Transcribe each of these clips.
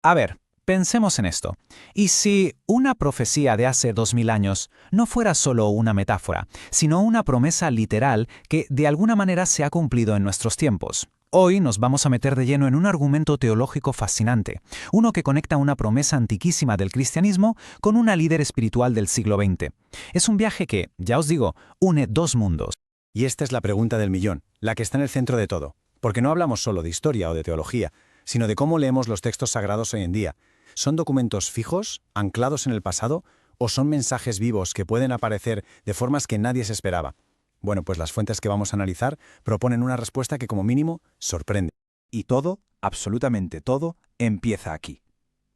A ver, pensemos en esto. ¿Y si una profecía de hace 2000 años no fuera solo una metáfora, sino una promesa literal que de alguna manera se ha cumplido en nuestros tiempos? Hoy nos vamos a meter de lleno en un argumento teológico fascinante, uno que conecta una promesa antiquísima del cristianismo con una líder espiritual del siglo XX. Es un viaje que, ya os digo, une dos mundos. Y esta es la pregunta del millón, la que está en el centro de todo. Porque no hablamos solo de historia o de teología, sino de cómo leemos los textos sagrados hoy en día. ¿Son documentos fijos, anclados en el pasado, o son mensajes vivos que pueden aparecer de formas que nadie se esperaba? Bueno, pues las fuentes que vamos a analizar proponen una respuesta que como mínimo sorprende. Y todo, absolutamente todo, empieza aquí,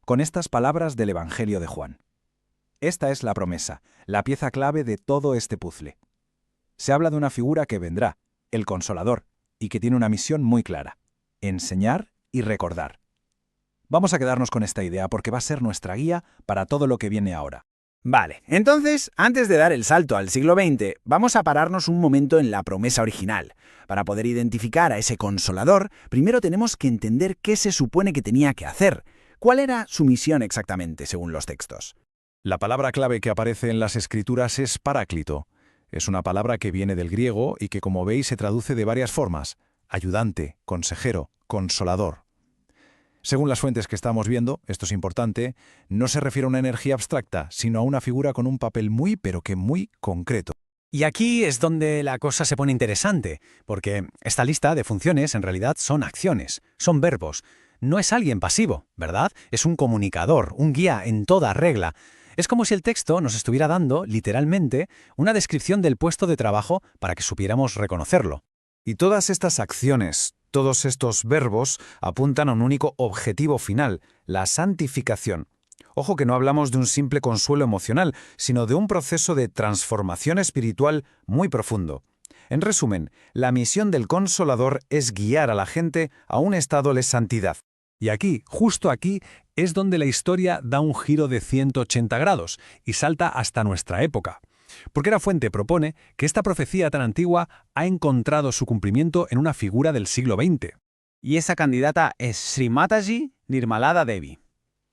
con estas palabras del Evangelio de Juan. Esta es la promesa, la pieza clave de todo este puzzle. Se habla de una figura que vendrá, el Consolador, y que tiene una misión muy clara: enseñar y recordar. Vamos a quedarnos con esta idea porque va a ser nuestra guía para todo lo que viene ahora. Vale, entonces, antes de dar el salto al siglo XX, vamos a pararnos un momento en la promesa original. Para poder identificar a ese Consolador, primero tenemos que entender qué se supone que tenía que hacer. ¿Cuál era su misión exactamente, según los textos? La palabra clave que aparece en las Escrituras es paráclito. Es una palabra que viene del griego y que, como veis, se traduce de varias formas: ayudante, consejero, consolador. Según las fuentes que estamos viendo, esto es importante, no se refiere a una energía abstracta, sino a una figura con un papel muy, pero que muy concreto. Y aquí es donde la cosa se pone interesante, porque esta lista de funciones en realidad son acciones, son verbos. No es alguien pasivo, ¿verdad? Es un comunicador, un guía en toda regla. Es como si el texto nos estuviera dando, literalmente, una descripción del puesto de trabajo para que supiéramos reconocerlo. Y todas estas acciones, todos estos verbos, apuntan a un único objetivo final: la santificación. Ojo que no hablamos de un simple consuelo emocional, sino de un proceso de transformación espiritual muy profundo. En resumen, la misión del Consolador es guiar a la gente a un estado de santidad. Y aquí, justo aquí, es donde la historia da un giro de 180 grados y salta hasta nuestra época. Porque la fuente propone que esta profecía tan antigua ha encontrado su cumplimiento en una figura del siglo XX. Y esa candidata es Sri Mataji Nirmalada Devi.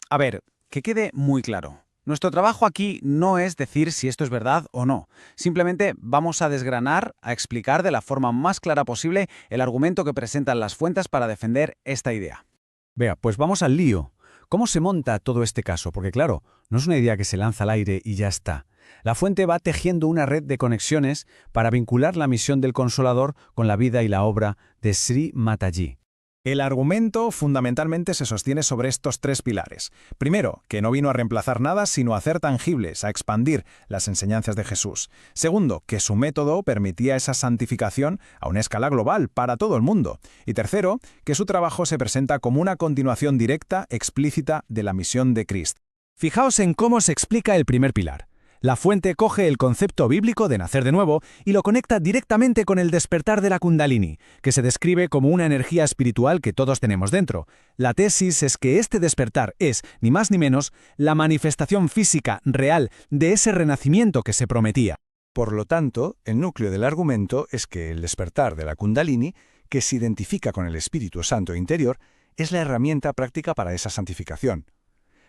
A ver, que quede muy claro. Nuestro trabajo aquí no es decir si esto es verdad o no. Simplemente vamos a desgranar, a explicar de la forma más clara posible el argumento que presentan las fuentes para defender esta idea. Vea, pues vamos al lío. ¿Cómo se monta todo este caso? Porque claro, no es una idea que se lanza al aire y ya está. La fuente va tejiendo una red de conexiones para vincular la misión del Consolador con la vida y la obra de Sri Mataji. El argumento fundamentalmente se sostiene sobre estos tres pilares. Primero, que no vino a reemplazar nada, sino a hacer tangibles, a expandir las enseñanzas de Jesús. Segundo, que su método permitía esa santificación a una escala global para todo el mundo. Y tercero, que su trabajo se presenta como una continuación directa, explícita de la misión de Cristo. Fijaos en cómo se explica el primer pilar. La fuente coge el concepto bíblico de nacer de nuevo y lo conecta directamente con el despertar de la Kundalini, que se describe como una energía espiritual que todos tenemos dentro. La tesis es que este despertar es, ni más ni menos, la manifestación física real de ese renacimiento que se prometía. Por lo tanto, el núcleo del argumento es que el despertar de la Kundalini, que se identifica con el Espíritu Santo interior, es la herramienta práctica para esa santificación.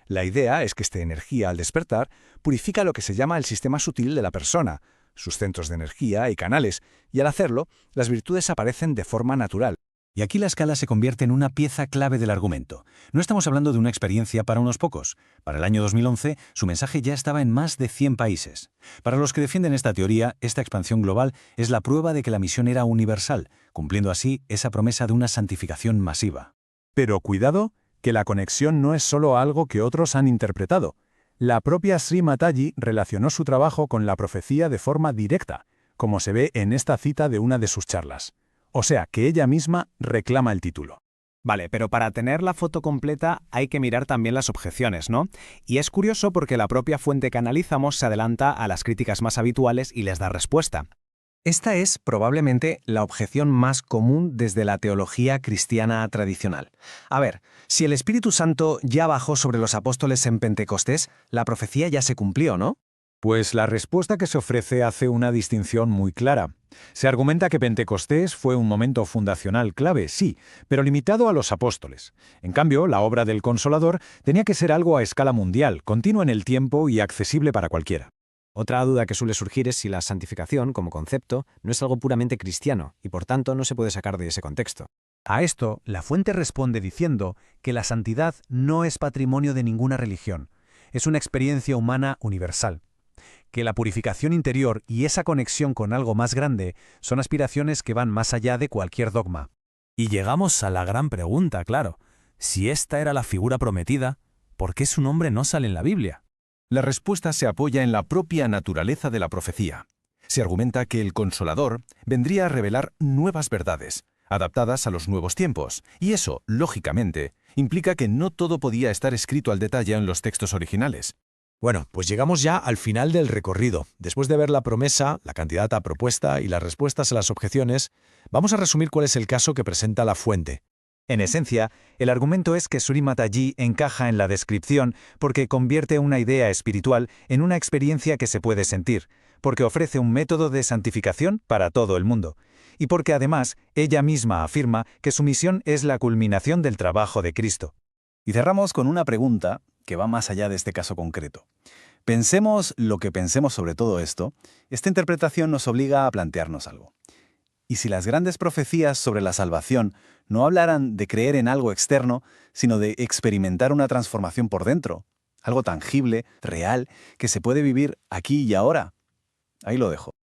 La idea es que esta energía, al despertar, purifica lo que se llama el sistema sutil de la persona, sus centros de energía y canales, y al hacerlo, las virtudes aparecen de forma natural. Y aquí la escala se convierte en una pieza clave del argumento. No estamos hablando de una experiencia para unos pocos. Para el año 2011, su mensaje ya estaba en más de 100 países. Para los que defienden esta teoría, esta expansión global es la prueba de que la misión era universal, cumpliendo así esa promesa de una santificación masiva. Pero cuidado, que la conexión no es solo algo que otros han interpretado. La propia Sri Mataji relacionó su trabajo con la profecía de forma directa, como se ve en esta cita de una de sus charlas. O sea, que ella misma reclama el título. Vale, pero para tener la foto completa hay que mirar también las objeciones, ¿no? Y es curioso porque la propia fuente que analizamos se adelanta a las críticas más habituales y les da respuesta. Esta es probablemente la objeción más común desde la teología cristiana tradicional. A ver, si el Espíritu Santo ya bajó sobre los apóstoles en Pentecostés, la profecía ya se cumplió, ¿no? Pues la respuesta que se ofrece hace una distinción muy clara. Se argumenta que Pentecostés fue un momento fundacional clave, sí, pero limitado a los apóstoles. En cambio, la obra del Consolador tenía que ser algo a escala mundial, continuo en el tiempo y accesible para cualquiera. Otra duda que suele surgir es si la santificación, como concepto, no es algo puramente cristiano y por tanto no se puede sacar de ese contexto. A esto, la fuente responde diciendo que la santidad no es patrimonio de ninguna religión, es una experiencia humana universal. Que la purificación interior y esa conexión con algo más grande son aspiraciones que van más allá de cualquier dogma. Y llegamos a la gran pregunta, claro. Si esta era la figura prometida, ¿por qué su nombre no sale en la Biblia? La respuesta se apoya en la propia naturaleza de la profecía. Se argumenta que el Consolador vendría a revelar nuevas verdades, adaptadas a los nuevos tiempos, y eso, lógicamente, implica que no todo podía estar escrito al detalle en los textos originales. Bueno, pues llegamos ya al final del recorrido. Después de ver la promesa, la candidata propuesta y las respuestas a las objeciones, vamos a resumir cuál es el caso que presenta la fuente. En esencia, el argumento es que Sri Mataji encaja en la descripción porque convierte una idea espiritual en una experiencia que se puede sentir, porque ofrece un método de santificación para todo el mundo, y porque además ella misma afirma que su misión es la culminación del trabajo de Cristo. Y cerramos con una pregunta que va más allá de este caso concreto. Pensemos lo que pensemos sobre todo esto, esta interpretación nos obliga a plantearnos algo. ¿Y si las grandes profecías sobre la salvación no hablaran de creer en algo externo, sino de experimentar una transformación por dentro? Algo tangible, real, que se puede vivir aquí y ahora. Ahí lo dejo.